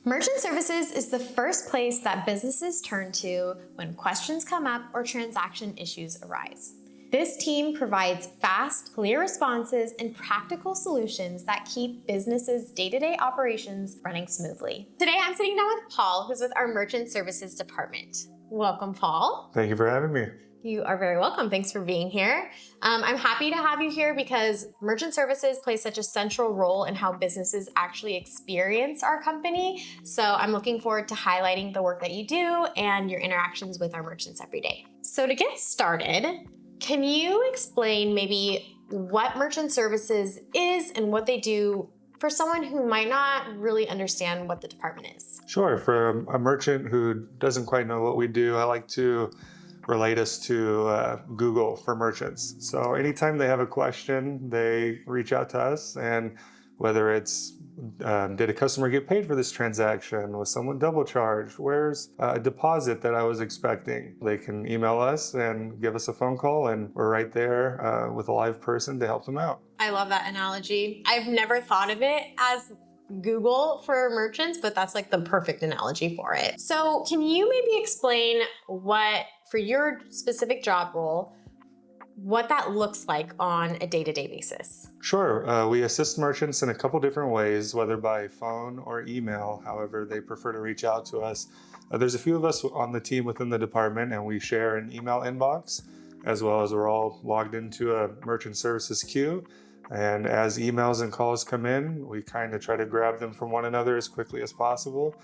Merchant Services is the first place that businesses turn to when questions come up or transaction issues arise. This team provides fast, clear responses and practical solutions that keep businesses' day-to-day operations running smoothly. Today, I'm sitting down with Paul, who's with our Merchant Services department. Welcome, Paul. Thank you for having me. You are very welcome. Thanks for being here. I'm happy to have you here because Merchant Services plays such a central role in how businesses actually experience our company. So I'm looking forward to highlighting the work that you do and your interactions with our merchants every day. So to get started, can you explain maybe what Merchant Services is and what they do for someone who might not really understand what the department is? Sure. For a merchant who doesn't quite know what we do, I like to relate us to Google for merchants. So anytime they have a question, they reach out to us, and whether it's did a customer get paid for this transaction? Was someone double charged? Where's a deposit that I was expecting? They can email us and give us a phone call, and we're right there with a live person to help them out. I love that analogy. I've never thought of it as Google for merchants, but that's like the perfect analogy for it. So can you maybe explain what, for your specific job role, what that looks like on a day-to-day basis? Sure. We assist merchants in a couple different ways, whether by phone or email, however they prefer to reach out to us. There's a few of us on the team within the department, and we share an email inbox, as well as we're all logged into a merchant services queue. And as emails and calls come in, we kind of try to grab them from one another as quickly as possible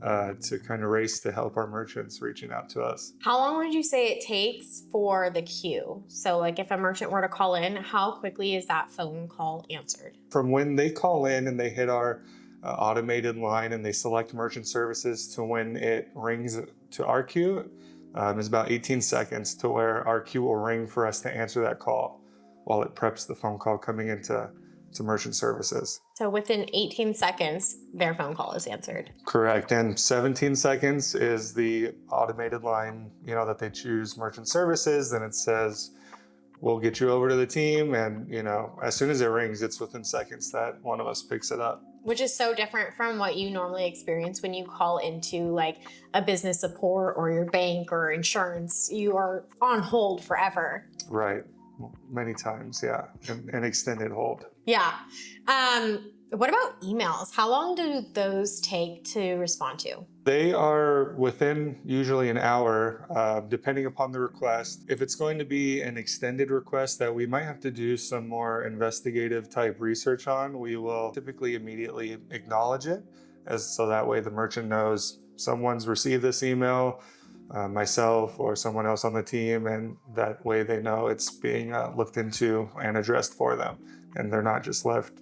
to kind of race to help our merchants reaching out to us. How long would you say it takes for the queue? So like if a merchant were to call in, how quickly is that phone call answered? From when they call in and they hit our automated line and they select merchant services to when it rings to our queue is about 18 seconds to where our queue will ring for us to answer that call while it preps the phone call coming into merchant services. So within 18 seconds, their phone call is answered. Correct. And 17 seconds is the automated line, that they choose merchant services. Then it says, we'll get you over to the team. And, as soon as it rings, it's within seconds that one of us picks it up. Which is so different from what you normally experience when you call into like a business support or your bank or insurance. You are on hold forever. Right. Many times, yeah. An extended hold. Yeah. What about emails? How long do those take to respond to? They are within usually an hour, depending upon the request. If it's going to be an extended request that we might have to do some more investigative type research on, we will typically immediately acknowledge it, so that way the merchant knows someone's received this email, myself or someone else on the team, and that way they know it's being looked into and addressed for them, and they're not just left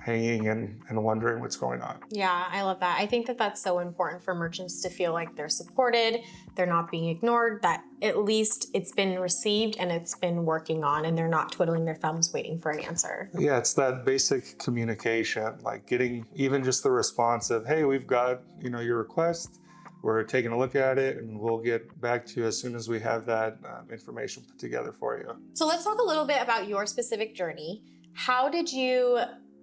hanging and wondering what's going on. Yeah, I love that. I think that that's so important for merchants to feel like they're supported, they're not being ignored, that at least it's been received and it's been working on, and they're not twiddling their thumbs waiting for an answer. Yeah, it's that basic communication, like getting even just the response of, hey, we've got your request. We're taking a look at it, and we'll get back to you as soon as we have that information put together for you. So let's talk a little bit about your specific journey. How did you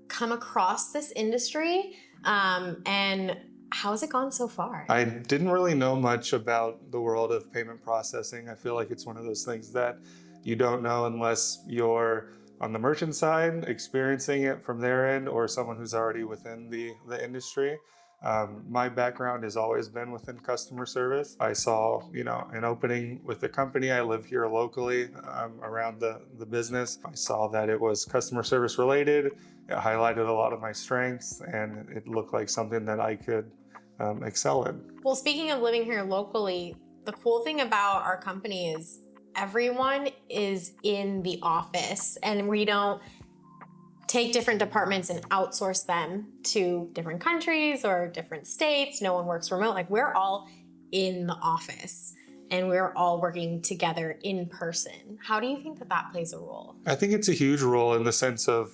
come across this industry, and how has it gone so far? I didn't really know much about the world of payment processing. I feel like it's one of those things that you don't know unless you're on the merchant side, experiencing it from their end, or someone who's already within the industry. My background has always been within customer service. I saw, an opening with the company. I live here locally around the business. I saw that it was customer service related. It highlighted a lot of my strengths, and it looked like something that I could excel in. Well, speaking of living here locally, the cool thing about our company is everyone is in the office, and we don't take different departments and outsource them to different countries or different states. No one works remote. Like, we're all in the office and we're all working together in person. How do you think that that plays a role? I think it's a huge role in the sense of,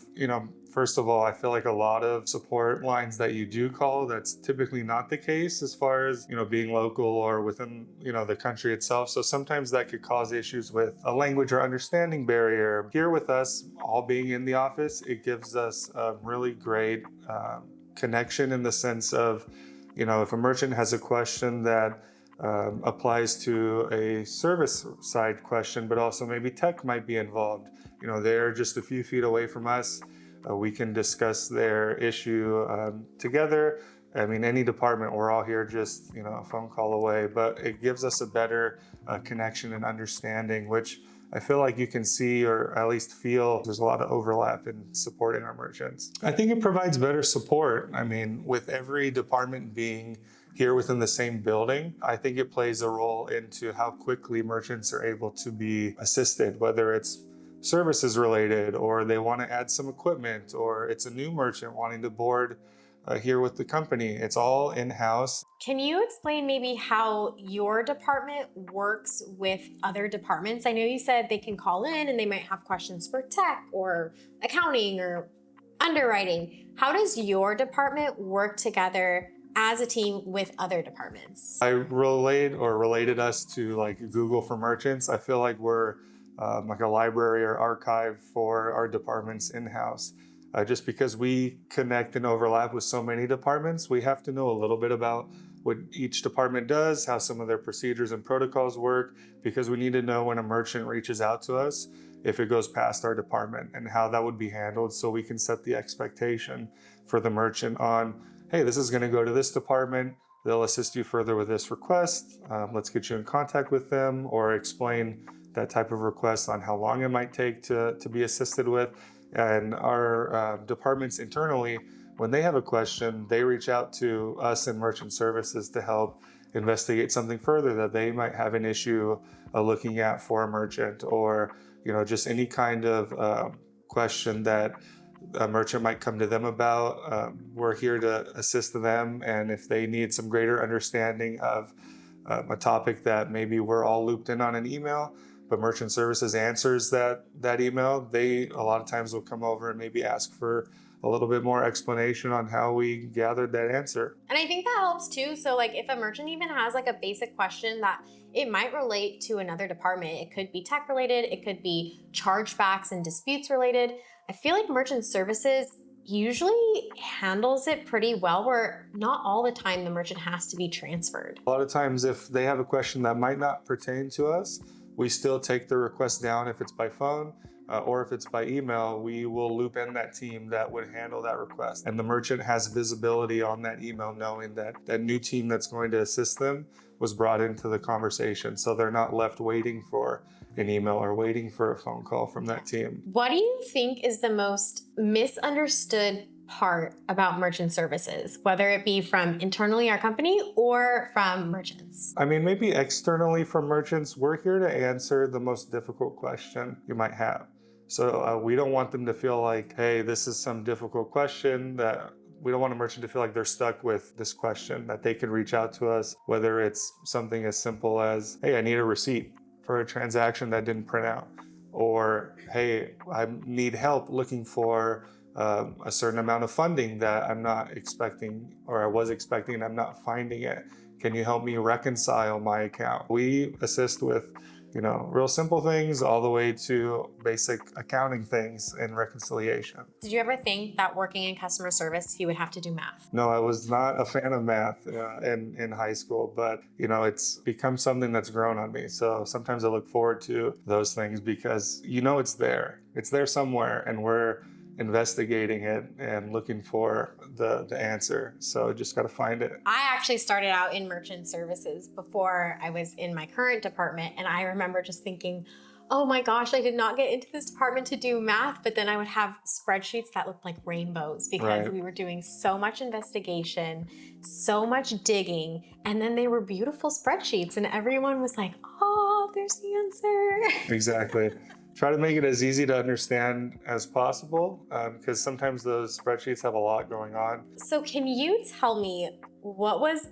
first of all, I feel like a lot of support lines that you do call, that's typically not the case as far as, being local or within, the country itself. So sometimes that could cause issues with a language or understanding barrier. Here with us, all being in the office, it gives us a really great connection in the sense of If a merchant has a question that applies to a service side question, but also maybe tech might be involved, they're just a few feet away from us. We can discuss their issue together. I mean, any department, we're all here just, a phone call away, but it gives us a better connection and understanding, which I feel like you can see or at least feel there's a lot of overlap in supporting our merchants. I think it provides better support. I mean, with every department being here within the same building, I think it plays a role into how quickly merchants are able to be assisted, whether it's services related or they want to add some equipment or it's a new merchant wanting to board here with the company. It's all in-house. Can you explain maybe how your department works with other departments? I know you said they can call in and they might have questions for tech or accounting or underwriting. How does your department work together as a team with other departments? I related us to like Google for merchants. I feel like we're like a library or archive for our departments in-house. Just because we connect and overlap with so many departments, we have to know a little bit about what each department does, how some of their procedures and protocols work, because we need to know when a merchant reaches out to us, if it goes past our department and how that would be handled so we can set the expectation for the merchant on, hey, this is going to go to this department. They'll assist you further with this request. Let's get you in contact with them or explain that type of request on how long it might take to be assisted with. And our departments internally, when they have a question, they reach out to us in merchant services to help investigate something further that they might have an issue looking at for a merchant, or just any kind of question that a merchant might come to them about. We're here to assist them, and if they need some greater understanding of a topic that maybe we're all looped in on an email, but merchant services answers that email, they a lot of times will come over and maybe ask for a little bit more explanation on how we gathered that answer. And I think that helps too. So like if a merchant even has like a basic question that it might relate to another department, it could be tech related, it could be chargebacks and disputes related. I feel like merchant services usually handles it pretty well, where not all the time the merchant has to be transferred. A lot of times if they have a question that might not pertain to us, we still take the request down if it's by phone or if it's by email. We will loop in that team that would handle that request. And the merchant has visibility on that email knowing that that new team that's going to assist them was brought into the conversation. So they're not left waiting for an email or waiting for a phone call from that team. What do you think is the most misunderstood part about merchant services, whether it be from internally our company or from merchants? I mean, maybe externally from merchants, we're here to answer the most difficult question you might have. So we don't want them to feel like, hey, this is some difficult question that we don't want a merchant to feel like they're stuck with this question, that they can reach out to us, whether it's something as simple as, hey, I need a receipt for a transaction that didn't print out, or hey, I need help looking for a certain amount of funding that I'm not expecting, or I was expecting and I'm not finding it. Can you help me reconcile my account? We assist with, real simple things all the way to basic accounting things and reconciliation. Did you ever think that working in customer service, you would have to do math? No, I was not a fan of math in high school, but it's become something that's grown on me. So sometimes I look forward to those things because it's there. It's there somewhere, and we're investigating it and looking for the answer. So just got to find it. I actually started out in merchant services before I was in my current department, and I remember just thinking, oh my gosh, I did not get into this department to do math, but then I would have spreadsheets that looked like rainbows because we were doing so much investigation, so much digging, and then they were beautiful spreadsheets, and everyone was like, oh, there's the answer. Exactly. Try to make it as easy to understand as possible because sometimes those spreadsheets have a lot going on. So can you tell me what was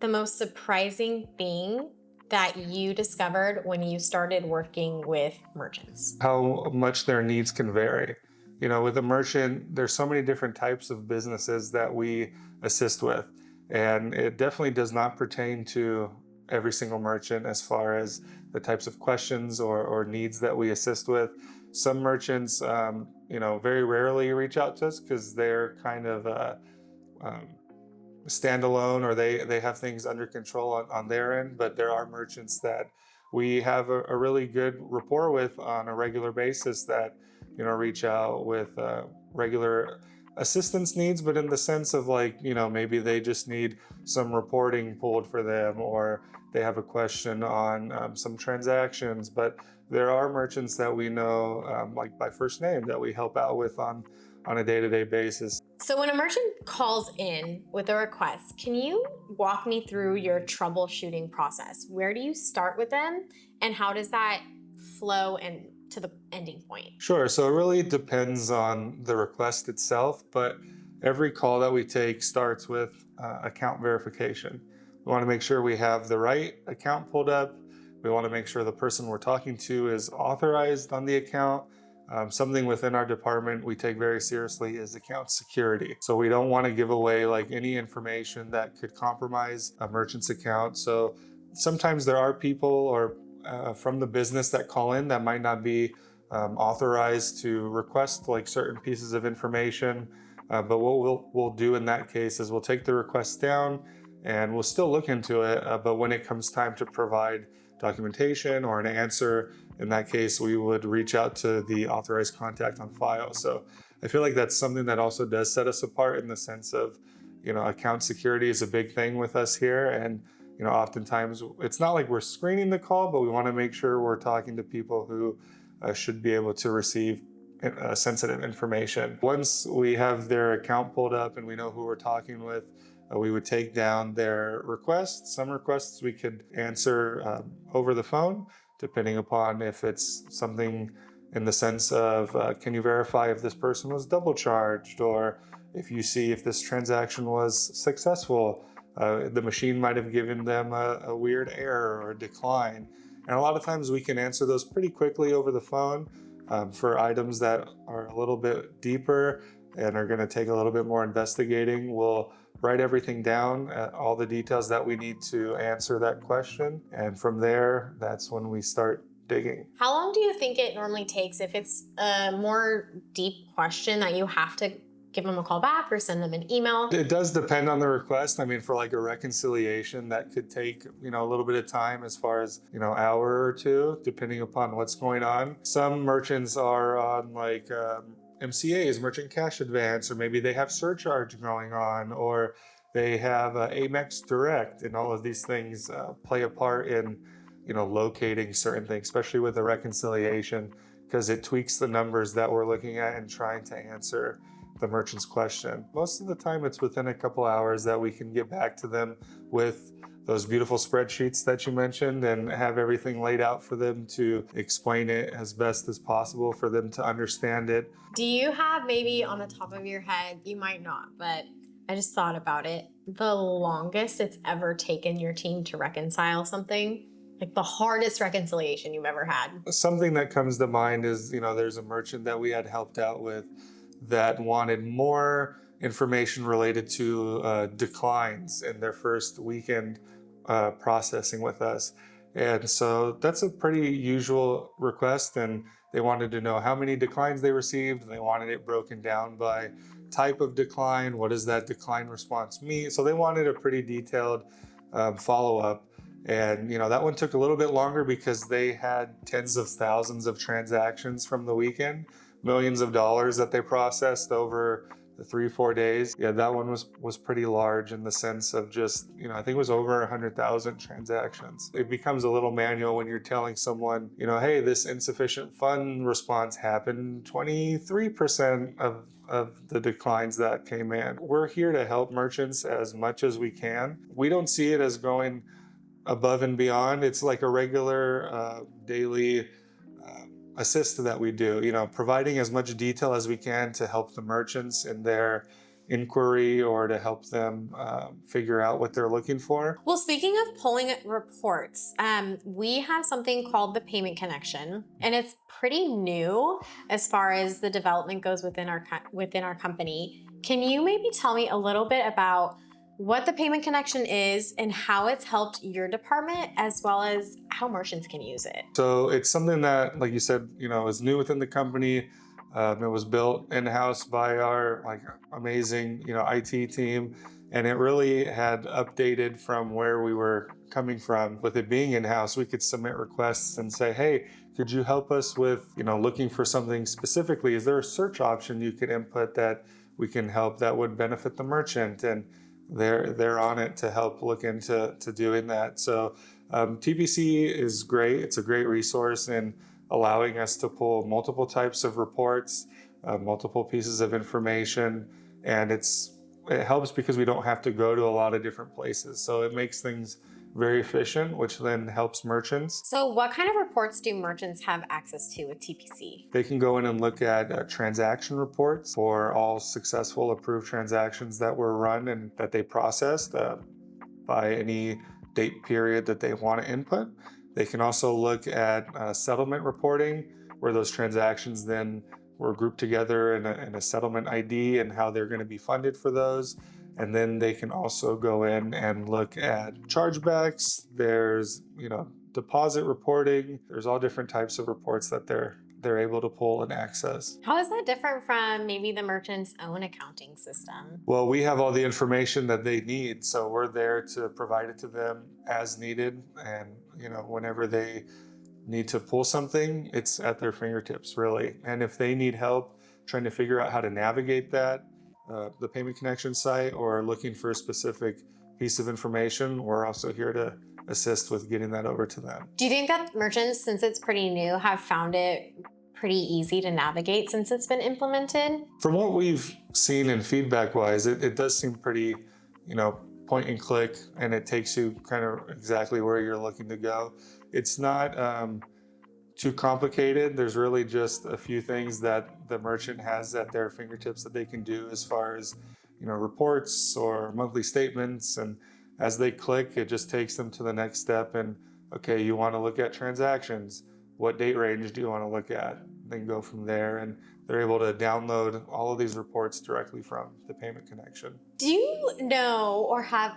the most surprising thing that you discovered when you started working with merchants? How much their needs can vary. With a merchant, there's so many different types of businesses that we assist with. And it definitely does not pertain to every single merchant as far as the types of questions or needs that we assist with. Some merchants, very rarely reach out to us because they're kind of standalone, or they have things under control on their end, but there are merchants that we have a really good rapport with on a regular basis that reach out with regular assistance needs, but in the sense of like maybe they just need some reporting pulled for them, or they have a question on some transactions. But there are merchants that we know like by first name that we help out with on a day-to-day basis. So, when a merchant calls in with a request, can you walk me through your troubleshooting process? Where do you start with them, and how does that flow and to the ending point? Sure. So it really depends on the request itself, but every call that we take starts with account verification. We want to make sure we have the right account pulled up. We want to make sure the person we're talking to is authorized on the account. Something within our department we take very seriously is account security. So we don't want to give away like any information that could compromise a merchant's account. So sometimes there are people or from the business that call in that might not be authorized to request like certain pieces of information. But what we'll do in that case is we'll take the request down and we'll still look into it. But when it comes time to provide documentation or an answer, in that case, we would reach out to the authorized contact on file. So I feel like that's something that also does set us apart in the sense of, account security is a big thing with us here. And oftentimes it's not like we're screening the call, but we want to make sure we're talking to people who should be able to receive sensitive information. Once we have their account pulled up and we know who we're talking with, we would take down their requests. Some requests we could answer over the phone, depending upon if it's something in the sense of, can you verify if this person was double charged, or if you see if this transaction was successful. The machine might have given them a weird error or a decline. And a lot of times we can answer those pretty quickly over the phone. For items that are a little bit deeper and are going to take a little bit more investigating, we'll write everything down, all the details that we need to answer that question. And from there, that's when we start digging. How long do you think it normally takes if it's a more deep question that you have to give them a call back or send them an email? It does depend on the request. I mean, for like a reconciliation, that could take, a little bit of time as far as, hour or two, depending upon what's going on. Some merchants are on like MCAs, merchant cash advance, or maybe they have surcharge going on, or they have Amex Direct, and all of these things play a part in, locating certain things, especially with the reconciliation, because it tweaks the numbers that we're looking at and trying to answer the merchant's question. Most of the time it's within a couple hours that we can get back to them with those beautiful spreadsheets that you mentioned and have everything laid out for them to explain it as best as possible for them to understand it. Do you have, maybe on the top of your head, you might not, but I just thought about it, the longest it's ever taken your team to reconcile something? Like the hardest reconciliation you've ever had? Something that comes to mind is, there's a merchant that we had helped out with that wanted more information related to declines in their first weekend processing with us. And so that's a pretty usual request. And they wanted to know how many declines they received. They wanted it broken down by type of decline. What does that decline response mean? So they wanted a pretty detailed follow-up. And that one took a little bit longer because they had tens of thousands of transactions from the weekend, millions of dollars that they processed over the 3-4 days. Yeah, that one was pretty large in the sense of just, I think it was over 100,000 transactions. It becomes a little manual when you're telling someone, hey, this insufficient fund response happened, 23% of the declines that came in. We're here to help merchants as much as we can. We don't see it as going above and beyond. It's like a regular daily assist that we do, providing as much detail as we can to help the merchants in their inquiry or to help them figure out what they're looking for. Well, speaking of pulling reports, we have something called the Payment Connection, and it's pretty new as far as the development goes within our company. Can you maybe tell me a little bit about what the Payment Connection is and how it's helped your department, as well as how merchants can use it? So it's something that, like you said, is new within the company. It was built in-house by our amazing, IT team. And it really had updated from where we were coming from. With it being in-house, we could submit requests and say, hey, could you help us with, looking for something specifically? Is there a search option you could input that we can help that would benefit the merchant? And they're on it to help look into doing that. So TPC is great. It's a great resource in allowing us to pull multiple types of reports, multiple pieces of information, and it helps because we don't have to go to a lot of different places. So it makes things very efficient, which then helps merchants. So what kind of reports do merchants have access to with TPC? They can go in and look at transaction reports for all successful approved transactions that were run and that they processed by any date period that they want to input. They can also look at settlement reporting, where those transactions then were grouped together in a settlement ID and how they're going to be funded for those. And then they can also go in and look at chargebacks. There's, deposit reporting. There's all different types of reports that they're able to pull and access. How is that different from maybe the merchant's own accounting system? Well, we have all the information that they need, so we're there to provide it to them as needed. And, whenever they need to pull something, it's at their fingertips, really. And if they need help trying to figure out how to navigate that, the payment connection site, or looking for a specific piece of information, we're also here to assist with getting that over to them. Do you think that merchants, since it's pretty new, have found it pretty easy to navigate since it's been implemented? From what we've seen and feedback-wise, it does seem pretty, point and click, and it takes you kind of exactly where you're looking to go. It's not too complicated. There's really just a few things that the merchant has at their fingertips that they can do as far as, reports or monthly statements. And as they click, it just takes them to the next step. And okay, you want to look at transactions. What date range do you want to look at? Then go from there. And they're able to download all of these reports directly from the payment connection. Do you know or have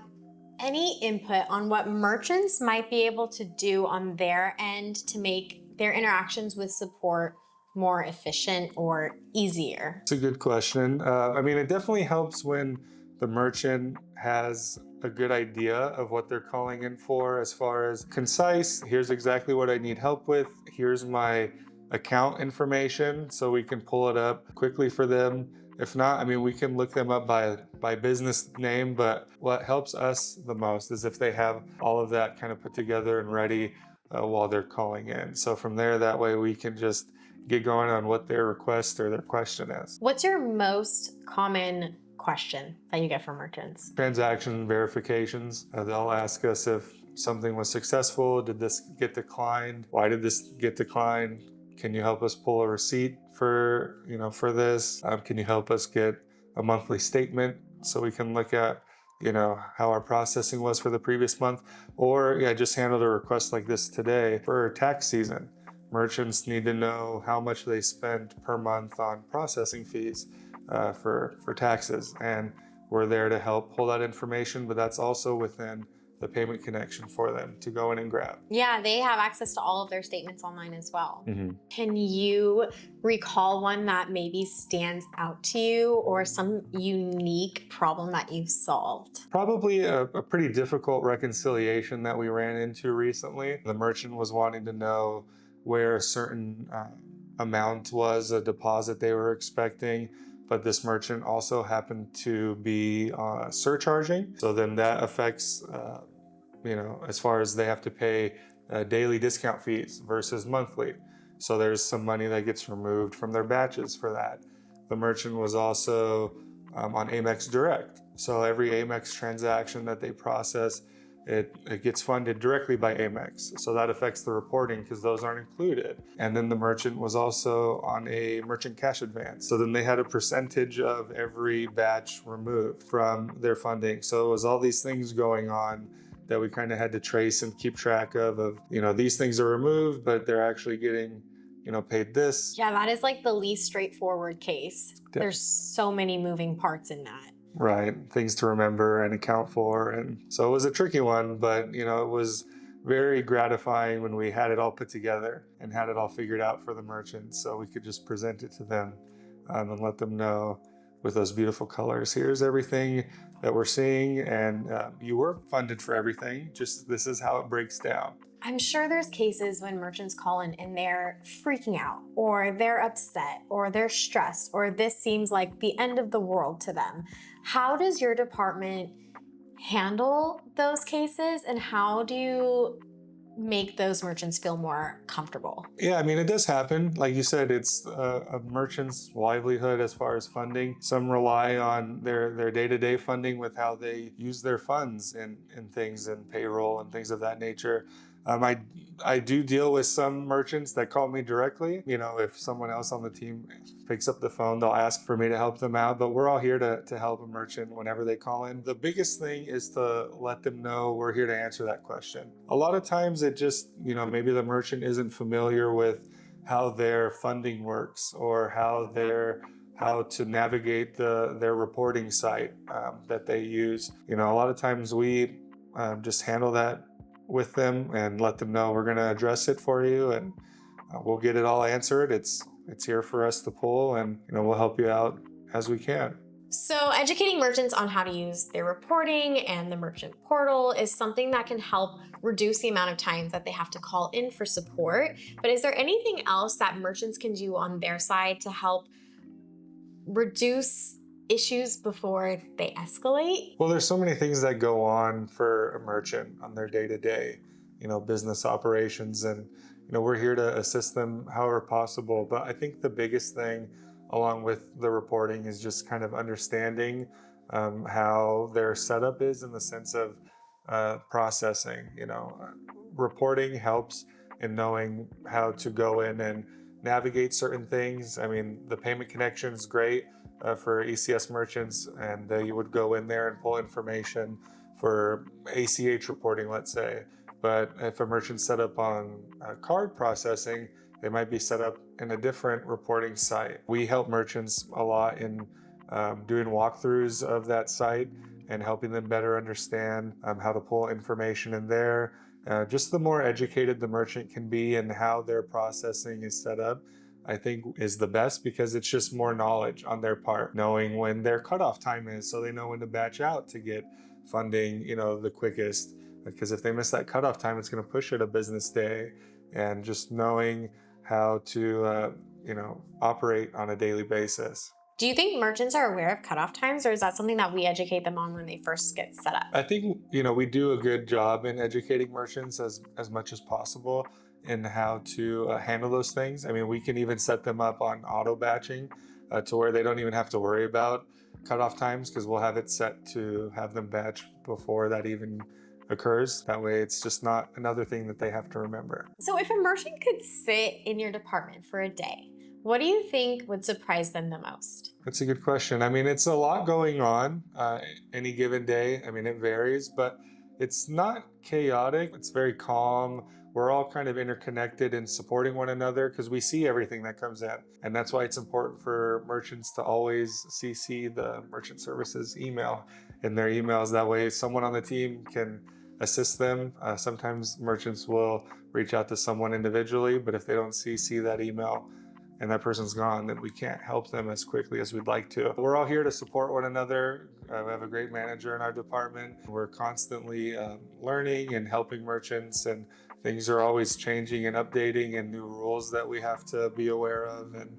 any input on what merchants might be able to do on their end to make their interactions with support more efficient or easier? It's a good question. It definitely helps when the merchant has a good idea of what they're calling in for, as far as concise, here's exactly what I need help with, here's my account information, so we can pull it up quickly for them. If not, we can look them up by business name, but what helps us the most is if they have all of that kind of put together and ready while they're calling in. So from there, that way we can just get going on what their request or their question is. What's your most common question that you get from merchants? Transaction verifications. They'll ask us if something was successful. Did this get declined? Why did this get declined? Can you help us pull a receipt for this? Can you help us get a monthly statement so we can look at how our processing was for the previous month? Or I just handled a request like this today for tax season. Merchants need to know how much they spend per month on processing fees for taxes, and we're there to help pull that information, but that's also within the payment connection for them to go in and grab. Yeah, they have access to all of their statements online as well. Mm-hmm. Can you recall one that maybe stands out to you or some unique problem that you've solved? Probably a pretty difficult reconciliation that we ran into recently. The merchant was wanting to know where a certain amount was, a deposit they were expecting, but this merchant also happened to be surcharging. So then that affects, as far as they have to pay daily discount fees versus monthly. So there's some money that gets removed from their batches for that. The merchant was also on Amex Direct. So every Amex transaction that they process, it gets funded directly by Amex. So that affects the reporting because those aren't included. And then the merchant was also on a merchant cash advance. So then they had a percentage of every batch removed from their funding. So it was all these things going on that we kind of had to trace and keep track of, these things are removed, but they're actually getting, paid this. Yeah, that is like the least straightforward case. Yeah. There's so many moving parts in that. Right, things to remember and account for. And so it was a tricky one, but it was very gratifying when we had it all put together and had it all figured out for the merchants, so we could just present it to them and let them know with those beautiful colors. Here's everything that we're seeing, and you were funded for everything. Just this is how it breaks down. I'm sure there's cases when merchants call in and they're freaking out, or they're upset, or they're stressed, or this seems like the end of the world to them. How does your department handle those cases, and how do you make those merchants feel more comfortable? Yeah, I mean, it does happen. Like you said, it's a merchant's livelihood as far as funding. Some rely on their day-to-day funding with how they use their funds in things and payroll and things of that nature. I do deal with some merchants that call me directly. You know, if someone else on the team picks up the phone, they'll ask for me to help them out. But we're all here to help a merchant whenever they call in. The biggest thing is to let them know we're here to answer that question. A lot of times it just, you know, maybe the merchant isn't familiar with how their funding works or how to navigate their reporting site that they use. You know, a lot of times we just handle that with them and let them know we're going to address it for you, and we'll get it all answered. It's here for us to pull, and you know, we'll help you out as we can. So, educating merchants on how to use their reporting and the merchant portal is something that can help reduce the amount of times that they have to call in for support. But is there anything else that merchants can do on their side to help reduce issues before they escalate? Well, there's so many things that go on for a merchant on their day-to-day, you know, business operations, and you know, we're here to assist them however possible. But I think the biggest thing, along with the reporting, is just kind of understanding how their setup is in the sense of processing. You know, reporting helps in knowing how to go in and navigate certain things. I mean, the payment connection is great for ECS merchants, and you would go in there and pull information for ACH reporting, let's say. But if a merchant's set up on card processing, they might be set up in a different reporting site. We help merchants a lot in doing walkthroughs of that site and helping them better understand how to pull information in there. Just the more educated the merchant can be and how their processing is set up, I think is the best, because it's just more knowledge on their part, knowing when their cutoff time is so they know when to batch out to get funding, you know, the quickest. Because if they miss that cutoff time, it's going to push it a business day. And just knowing how to, you know, operate on a daily basis. Do you think merchants are aware of cutoff times, or is that something that we educate them on when they first get set up? I think, you know, we do a good job in educating merchants as much as possible in how to handle those things. I mean, we can even set them up on auto batching to where they don't even have to worry about cutoff times, because we'll have it set to have them batch before that even occurs. That way it's just not another thing that they have to remember. So, if a merchant could sit in your department for a day, what do you think would surprise them the most? That's a good question. I mean, it's a lot going on any given day. I mean, it varies, but it's not chaotic. It's very calm. We're all kind of interconnected and supporting one another because we see everything that comes in. And that's why it's important for merchants to always CC the merchant services email in their emails. That way someone on the team can assist them. Sometimes merchants will reach out to someone individually, but if they don't CC that email and that person's gone, then we can't help them as quickly as we'd like to. We're all here to support one another. We have a great manager in our department. We're constantly learning and helping merchants, and things are always changing and updating, and new rules that we have to be aware of. And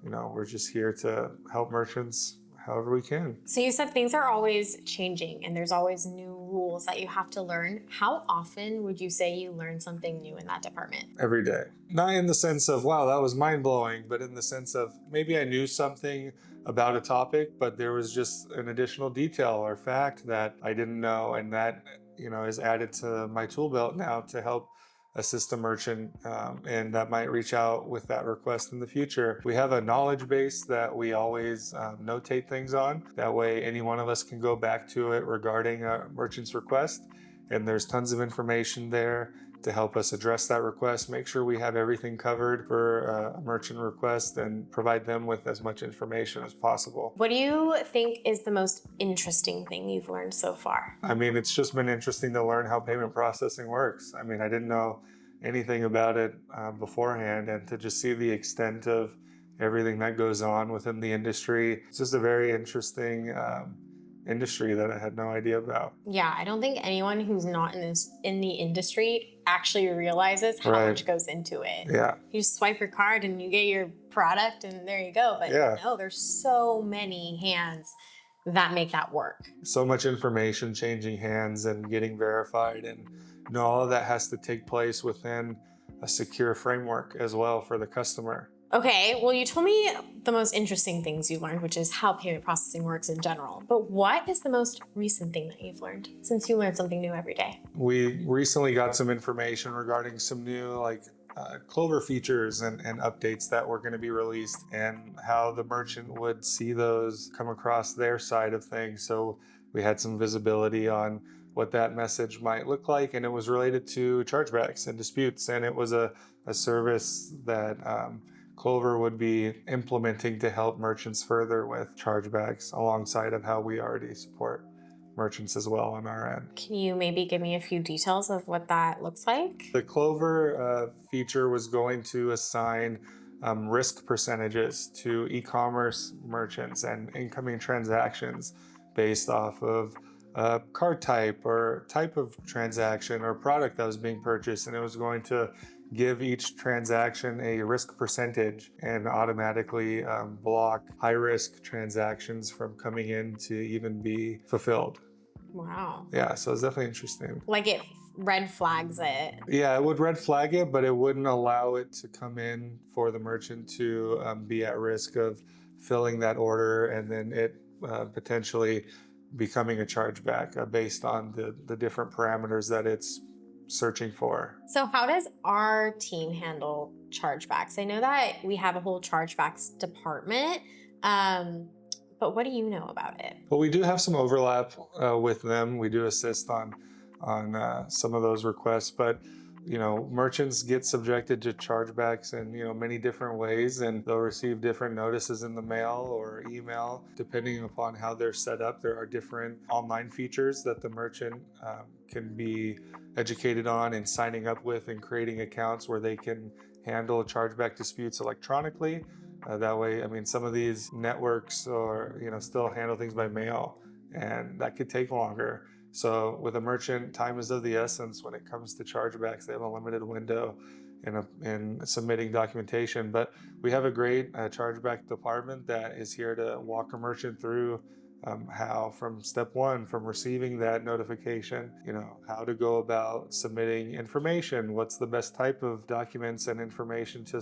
you know, we're just here to help merchants however we can. So, you said things are always changing and there's always new rules that you have to learn. How often would you say you learn something new in that department? Every day. Not in the sense of, wow, that was mind-blowing, but in the sense of maybe I knew something about a topic, but there was just an additional detail or fact that I didn't know, and that, you know, is added to my tool belt now to help assist a merchant, and that might reach out with that request in the future. We have a knowledge base that we always notate things on. That way any one of us can go back to it regarding a merchant's request, and there's tons of information there to help us address that request, make sure we have everything covered for a merchant request, and provide them with as much information as possible. What do you think is the most interesting thing you've learned so far? I mean, it's just been interesting to learn how payment processing works. I mean, I didn't know anything about it beforehand, and to just see the extent of everything that goes on within the industry, it's just a very interesting industry that I had no idea about. Yeah, I don't think anyone who's not in the industry actually realizes how Right. much goes into it. Yeah. You just swipe your card and you get your product and there you go. But Yeah. no, there's so many hands that make that work. So much information changing hands and getting verified, and all of that has to take place within a secure framework as well for the customer. Okay, well, you told me the most interesting things you learned, which is how payment processing works in general. But what is the most recent thing that you've learned, since you learn something new every day? We recently got some information regarding some new Clover features and updates that were going to be released, and how the merchant would see those come across their side of things. So we had some visibility on what that message might look like, and it was related to chargebacks and disputes, and it was a service that Clover would be implementing to help merchants further with chargebacks, alongside of how we already support merchants as well on our end. Can you maybe give me a few details of what that looks like? The Clover feature was going to assign risk percentages to e-commerce merchants and incoming transactions based off of card type or type of transaction or product that was being purchased, and it was going to give each transaction a risk percentage and automatically block high-risk transactions from coming in to even be fulfilled. Wow. Yeah, so it's definitely interesting. Like it red flags it. Yeah, it would red flag it, but it wouldn't allow it to come in for the merchant to be at risk of filling that order and then it potentially becoming a chargeback based on the different parameters that it's searching for. So how does our team handle chargebacks? I know that we have a whole chargebacks department, but what do you know about it? Well, we do have some overlap with them. We do assist on some of those requests, but merchants get subjected to chargebacks in many different ways, and they'll receive different notices in the mail or email depending upon how they're set up. There are different online features that the merchant can be educated on and signing up with and creating accounts where they can handle chargeback disputes electronically. That way, some of these networks are still handle things by mail, and that could take longer. So with a merchant, time is of the essence when it comes to chargebacks. They have a limited window in submitting documentation, but we have a great chargeback department that is here to walk a merchant through how, from step one, from receiving that notification, how to go about submitting information, what's the best type of documents and information to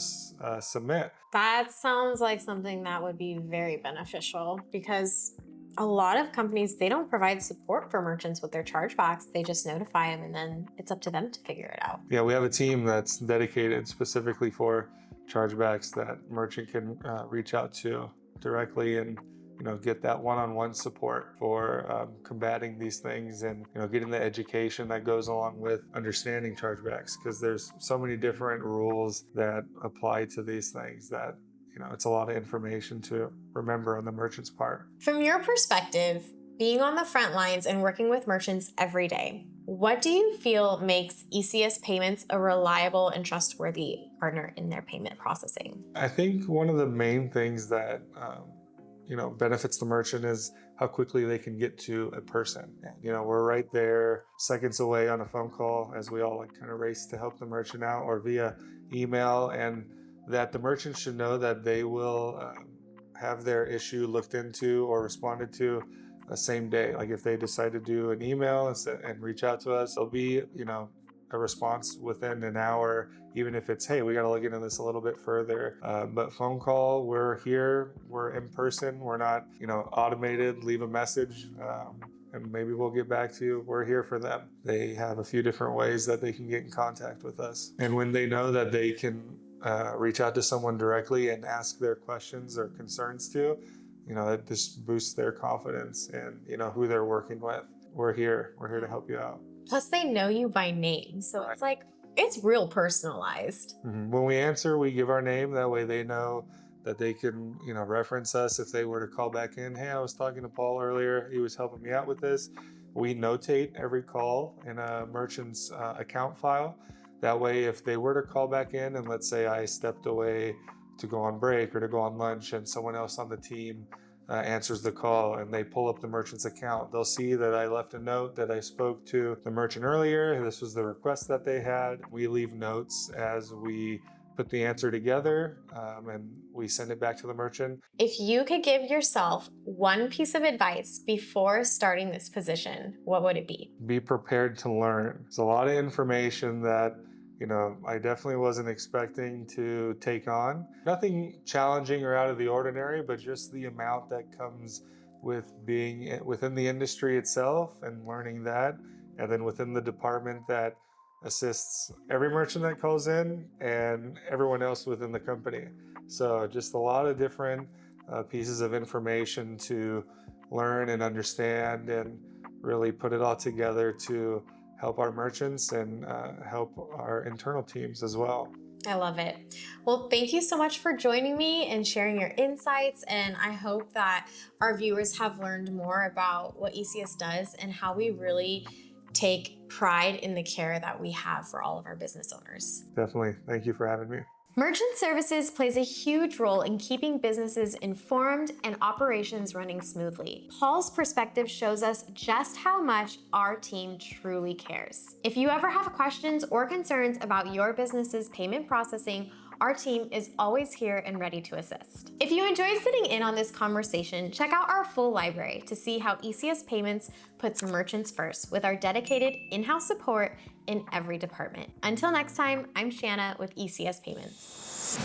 submit. That sounds like something that would be very beneficial, because a lot of companies, they don't provide support for merchants with their chargebacks. They just notify them and then it's up to them to figure it out. Yeah, we have a team that's dedicated specifically for chargebacks that merchant can reach out to directly and get that one-on-one support for combating these things, and getting the education that goes along with understanding chargebacks, because there's so many different rules that apply to these things that it's a lot of information to remember on the merchant's part. From your perspective, being on the front lines and working with merchants every day, what do you feel makes ECS Payments a reliable and trustworthy partner in their payment processing? I think one of the main things that benefits the merchant is how quickly they can get to a person. We're right there, seconds away on a phone call, as we all kind of race to help the merchant out, or via email, and that the merchant should know that they will have their issue looked into or responded to the same day. Like if they decide to do an email and reach out to us, there'll be a response within an hour, even if it's, hey, we got to look into this a little bit further. But phone call, we're here, we're in person, we're not automated, leave a message and maybe we'll get back to you. We're here for them. They have a few different ways that they can get in contact with us, and when they know that they can reach out to someone directly and ask their questions or concerns to, it just boosts their confidence and who they're working with. We're here to help you out. Plus, they know you by name, so it's like, it's real personalized. Mm-hmm. When we answer, we give our name. That way they know that they can reference us if they were to call back in. Hey, I was talking to Paul earlier, he was helping me out with this. We notate every call in a merchant's account file. That way, if they were to call back in, and let's say I stepped away to go on break or to go on lunch, and someone else on the team answers the call and they pull up the merchant's account. They'll see that I left a note that I spoke to the merchant earlier. This was the request that they had. We leave notes as we put the answer together, and we send it back to the merchant. If you could give yourself one piece of advice before starting this position, what would it be? Be prepared to learn. There's a lot of information that I definitely wasn't expecting to take on. Nothing challenging or out of the ordinary, but just the amount that comes with being within the industry itself and learning that, and then within the department that assists every merchant that calls in and everyone else within the company. So just a lot of different pieces of information to learn and understand and really put it all together to help our merchants and help our internal teams as well. I love it. Well, thank you so much for joining me and sharing your insights. And I hope that our viewers have learned more about what ECS does and how we really take pride in the care that we have for all of our business owners. Definitely. Thank you for having me. Merchant Services plays a huge role in keeping businesses informed and operations running smoothly. Paul's perspective shows us just how much our team truly cares. If you ever have questions or concerns about your business's payment processing, our team is always here and ready to assist. If you enjoyed sitting in on this conversation, check out our full library to see how ECS Payments puts merchants first with our dedicated in-house support in every department. Until next time, I'm Shanna with ECS Payments.